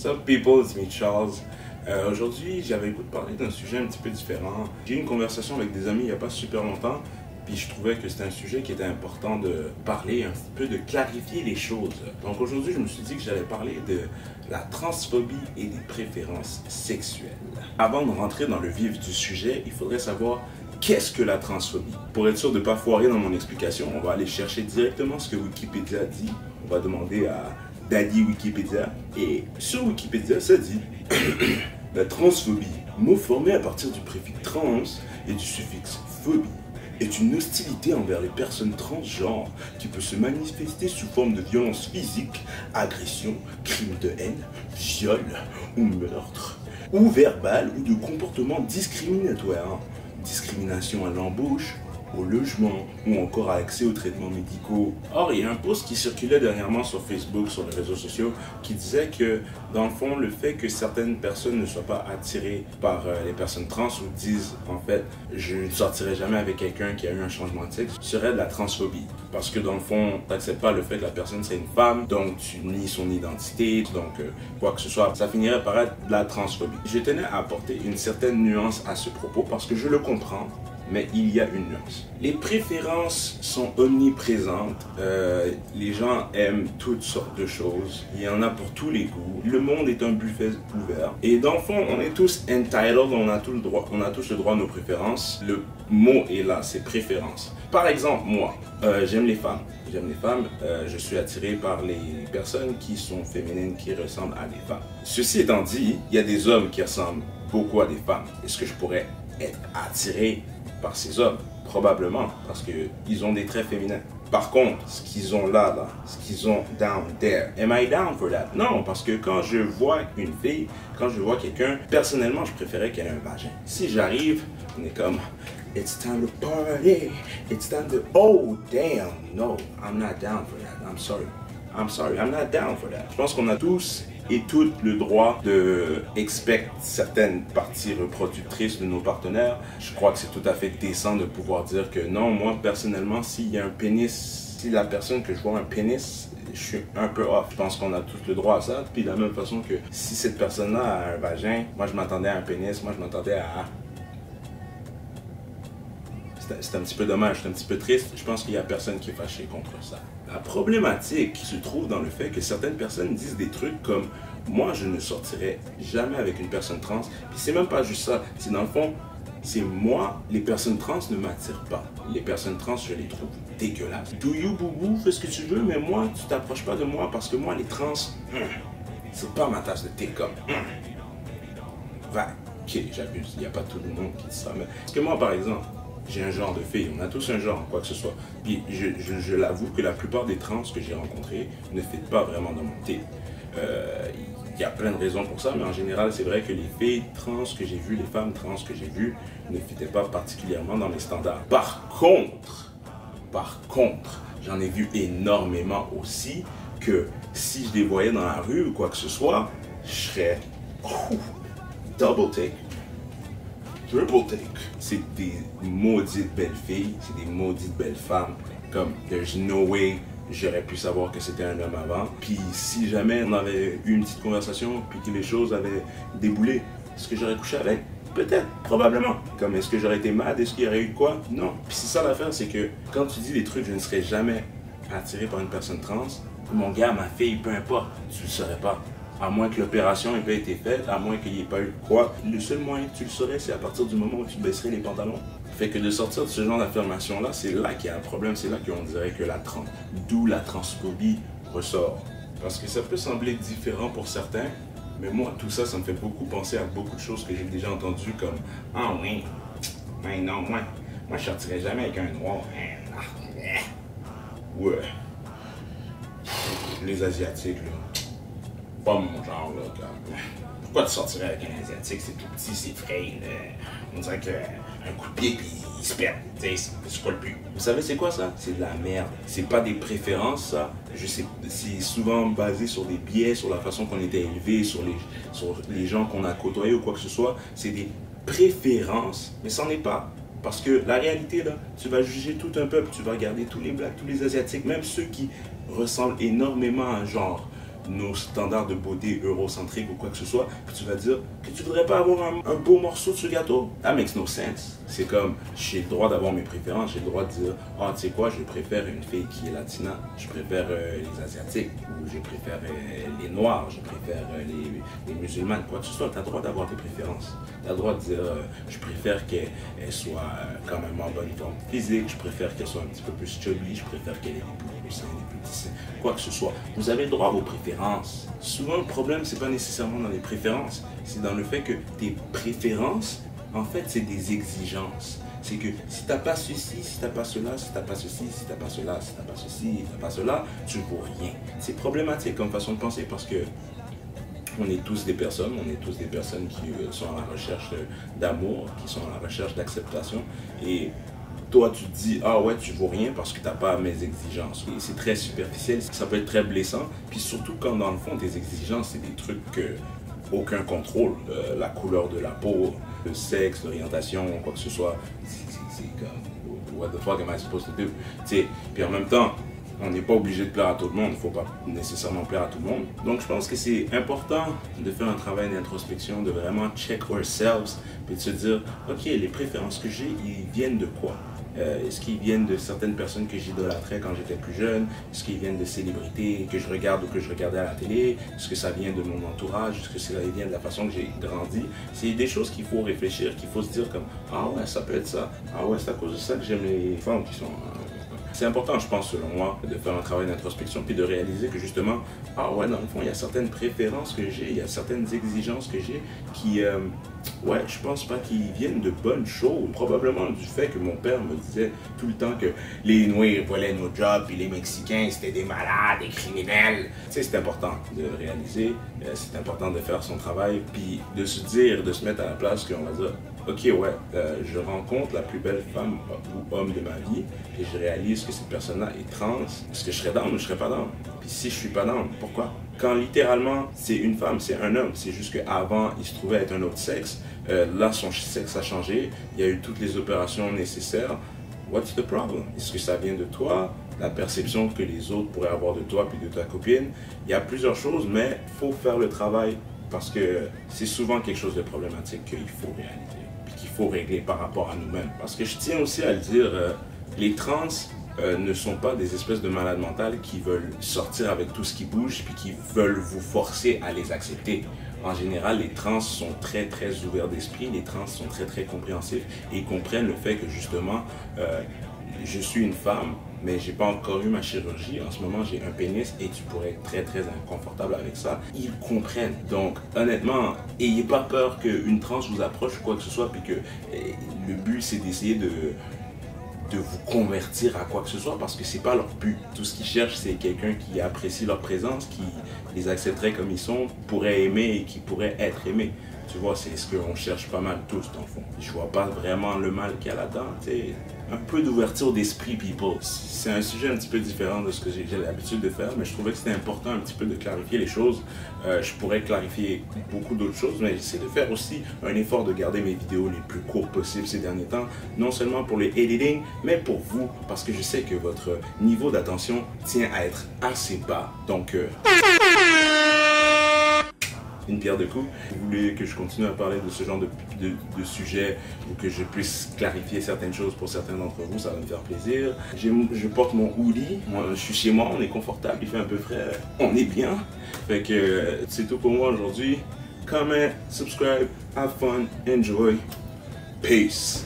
Sup people, it's me Charles. Aujourd'hui, j'avais le goût de parler d'un sujet un petit peu différent. J'ai eu une conversation avec des amis il n'y a pas super longtemps, puis je trouvais que c'était un sujet qui était important de parler, un petit peu de clarifier les choses. Donc aujourd'hui, je me suis dit que j'allais parler de la transphobie et des préférences sexuelles. Avant de rentrer dans le vif du sujet, il faudrait savoir qu'est-ce que la transphobie. Pour être sûr de ne pas foirer dans mon explication, on va aller chercher directement ce que Wikipédia dit. On va demander à Daddy Wikipédia. Et sur Wikipédia, ça dit la transphobie, mot formé à partir du préfixe trans et du suffixe phobie, est une hostilité envers les personnes transgenres qui peut se manifester sous forme de violence physique, agression, crime de haine, viol ou meurtre, ou verbal ou de comportement discriminatoire, discrimination à l'embauche, au logement ou encore à accès aux traitements médicaux. Or, il y a un post qui circulait dernièrement sur Facebook, sur les réseaux sociaux, qui disait que, dans le fond, le fait que certaines personnes ne soient pas attirées par les personnes trans ou disent, en fait, je ne sortirai jamais avec quelqu'un qui a eu un changement de sexe, serait de la transphobie. Parce que, dans le fond, tu n'acceptes pas le fait que la personne c'est une femme, donc tu nies son identité, donc quoi que ce soit, ça finirait par être de la transphobie. Je tenais à apporter une certaine nuance à ce propos parce que je le comprends. Mais il y a une nuance. Les préférences sont omniprésentes. Les gens aiment toutes sortes de choses. Il y en a pour tous les goûts. Le monde est un buffet ouvert. Et dans le fond, on est tous entitled. On a tous le droit à nos préférences. Le mot est là, c'est préférence. Par exemple, moi, j'aime les femmes. Je suis attiré par les personnes qui sont féminines, qui ressemblent à des femmes. Ceci étant dit, il y a des hommes qui ressemblent beaucoup à des femmes. Est-ce que je pourrais être attiré par ces hommes? Probablement, parce qu'ils ont des traits féminins. Par contre, ce qu'ils ont là, ce qu'ils ont down there, am I down for that? Non, parce que quand je vois une fille, quand je vois quelqu'un, personnellement, je préférais qu'elle ait un vagin. Si j'arrive, on est comme, it's time to party, it's time to, oh damn, no, I'm not down for that, I'm sorry, I'm not down for that. Je pense qu'on a tous et toutes le droit de expect certaines parties reproductrices de nos partenaires. Je crois que c'est tout à fait décent de pouvoir dire que non, moi personnellement, s'il y a un pénis, si la personne que je vois un pénis, je suis un peu off. Je pense qu'on a tous le droit à ça. Puis de la même façon que si cette personne-là a un vagin, moi je m'attendais à un pénis, moi je m'attendais à... C'est un petit peu dommage, c'est un petit peu triste. Je pense qu'il n'y a personne qui est fâché contre ça. La problématique se trouve dans le fait que certaines personnes disent des trucs comme « Moi, je ne sortirai jamais avec une personne trans. » Puis c'est même pas juste ça. C'est dans le fond, c'est moi, les personnes trans ne m'attirent pas. Les personnes trans, je les trouve dégueulasses. Do you boubou, fais ce que tu veux, mais moi, tu t'approches pas de moi parce que moi, les trans, c'est pas ma tasse de thé comme. Va, ok, j'abuse. Il n'y a pas tout le monde qui dit ça. Mais... Parce que moi, par exemple, j'ai un genre de fille, on a tous un genre, quoi que ce soit. Puis je l'avoue que la plupart des trans que j'ai rencontrés ne fit pas vraiment dans mon thé. Il y a plein de raisons pour ça, mais en général, c'est vrai que les filles trans que j'ai vues, les femmes trans que j'ai vues, ne fitaient pas particulièrement dans mes standards. Par contre, j'en ai vu énormément aussi que si je les voyais dans la rue ou quoi que ce soit, je serais double take. Triple take. C'est des maudites belles filles, c'est des maudites belles femmes. Comme, there's no way j'aurais pu savoir que c'était un homme avant. Puis si jamais on avait eu une petite conversation, puis que les choses avaient déboulé, est-ce que j'aurais couché avec? Peut-être, probablement. Comme, est-ce que j'aurais été mad? Est-ce qu'il y aurait eu quoi? Non. Puis c'est ça l'affaire, c'est que quand tu dis des trucs, je ne serais jamais attiré par une personne trans, mon gars, ma fille, peu importe, tu le saurais pas. À moins que l'opération ait pas été faite, à moins qu'il n'y ait pas eu quoi. Le seul moyen que tu le saurais, c'est à partir du moment où tu baisserais les pantalons. Fait que de sortir de ce genre d'affirmation-là, c'est là qu'il y a un problème, c'est là qu'on dirait que d'où la transphobie ressort. Parce que ça peut sembler différent pour certains, mais moi, tout ça, ça me fait beaucoup penser à beaucoup de choses que j'ai déjà entendues comme « Ah oui, mais non, moi je sortirais jamais avec un noir. » Ouais. Les Asiatiques, là. Pas mon genre, là. Pourquoi tu sortirais avec un Asiatique? C'est tout petit, c'est frais, là. On dirait qu'un coup de pied, puis il se perd. C'est pas le but. Vous savez, c'est quoi ça? C'est de la merde. C'est pas des préférences, ça. Je sais, c'est souvent basé sur des biais, sur la façon qu'on était élevé, sur les gens qu'on a côtoyés ou quoi que ce soit. C'est des préférences, mais c'en est pas. Parce que la réalité, là, tu vas juger tout un peuple, tu vas regarder tous les Blacks, tous les Asiatiques, même ceux qui ressemblent énormément à genre nos standards de beauté eurocentriques ou quoi que ce soit, que tu vas dire que tu voudrais pas avoir un beau morceau de ce gâteau. That makes no sense. C'est comme, j'ai le droit d'avoir mes préférences, j'ai le droit de dire, ah, tu sais quoi, je préfère une fille qui est latina, je préfère les asiatiques, ou je préfère les noirs, je préfère les musulmanes, quoi que ce soit. Tu as le droit d'avoir tes préférences. Tu as le droit de dire, je préfère qu'elle soit quand même en bonne forme physique, je préfère qu'elle soit un petit peu plus chubby, je préfère qu'elle ait des plus seins, des plus petits seins, quoi que ce soit. Vous avez le droit à vos préférences. Souvent, le problème, c'est pas nécessairement dans les préférences, c'est dans le fait que tes préférences, en fait, c'est des exigences. C'est que si t'as pas ceci, si t'as pas cela, si t'as pas ceci, si t'as pas cela, si t'as pas ceci, si t'as pas cela, tu ne vaux rien. C'est problématique comme façon de penser parce que on est tous des personnes qui sont à la recherche d'amour, qui sont à la recherche d'acceptation. Et toi, tu te dis, ah ouais, tu vaux rien parce que tu n'as pas mes exigences. Et c'est très superficiel, ça peut être très blessant. Puis surtout quand dans le fond, tes exigences, c'est des trucs que aucun contrôle. La couleur de la peau, le sexe, l'orientation, quoi que ce soit. C'est comme, what the fuck am I supposed to do? T'sais, puis en même temps, on n'est pas obligé de plaire à tout le monde, il ne faut pas nécessairement plaire à tout le monde. Donc je pense que c'est important de faire un travail d'introspection, de vraiment check ourselves, puis de se dire, ok, les préférences que j'ai, ils viennent de quoi? Est-ce qu'ils viennent de certaines personnes que j'idolâtrais quand j'étais plus jeune? Est-ce qu'ils viennent de célébrités que je regarde ou que je regardais à la télé? Est-ce que ça vient de mon entourage? Est-ce que ça vient de la façon que j'ai grandi? C'est des choses qu'il faut réfléchir, qu'il faut se dire comme, ah ouais, ça peut être ça. Ah ouais, c'est à cause de ça que j'aime les femmes qui sont... C'est important, je pense, selon moi, de faire un travail d'introspection puis de réaliser que justement, ah ouais, dans le fond, il y a certaines préférences que j'ai, il y a certaines exigences que j'ai qui, ouais, je pense pas qu'ils viennent de bonnes choses. Probablement du fait que mon père me disait tout le temps que les Noirs volaient nos jobs puis les Mexicains, c'était des malades, des criminels. Tu sais, c'est important de réaliser, c'est important de faire son travail puis de se dire, de se mettre à la place qu'on va dire, ok, ouais, je rencontre la plus belle femme ou homme de ma vie et je réalise que cette personne-là est trans. Est-ce que je serais down ou je serais pas down? Puis si je suis pas down, pourquoi? Quand littéralement c'est une femme, c'est un homme, c'est juste qu'avant il se trouvait être un autre sexe, là son sexe a changé, il y a eu toutes les opérations nécessaires. What's the problem? Est-ce que ça vient de toi? La perception que les autres pourraient avoir de toi puis de ta copine? Il y a plusieurs choses, mais il faut faire le travail parce que c'est souvent quelque chose de problématique qu'il faut réaliser. Qu'il faut régler par rapport à nous-mêmes. Parce que je tiens aussi à le dire, les trans ne sont pas des espèces de malades mentales qui veulent sortir avec tout ce qui bouge puis qui veulent vous forcer à les accepter. En général, les trans sont très très ouverts d'esprit, les trans sont très très compréhensifs et ils comprennent le fait que justement, je suis une femme, mais j'ai pas encore eu ma chirurgie. En ce moment, j'ai un pénis et tu pourrais être très très inconfortable avec ça. Ils comprennent. Donc, honnêtement, ayez pas peur qu'une trans vous approche ou quoi que ce soit, puis que le but c'est d'essayer de vous convertir à quoi que ce soit parce que c'est pas leur but. Tout ce qu'ils cherchent, c'est quelqu'un qui apprécie leur présence, qui les accepterait comme ils sont, pourrait aimer et qui pourrait être aimé. Tu vois, c'est ce qu'on cherche pas mal tous dans le fond. Je vois pas vraiment le mal qu'il y a là-dedans. Un peu d'ouverture d'esprit, people. C'est un sujet un petit peu différent de ce que j'ai l'habitude de faire, mais je trouvais que c'était important un petit peu de clarifier les choses. Je pourrais clarifier beaucoup d'autres choses, mais j'essaie de faire aussi un effort de garder mes vidéos les plus courtes possibles ces derniers temps. Non seulement pour le editing, mais pour vous, parce que je sais que votre niveau d'attention tient à être assez bas. Donc, une pierre de coups. Vous voulez que je continue à parler de ce genre de sujet ou que je puisse clarifier certaines choses pour certains d'entre vous, ça va me faire plaisir. Je porte mon hoodie, moi, je suis chez moi, on est confortable, il fait un peu frais, on est bien. Fait que c'est tout pour moi aujourd'hui. Comment, subscribe, have fun, enjoy. Peace.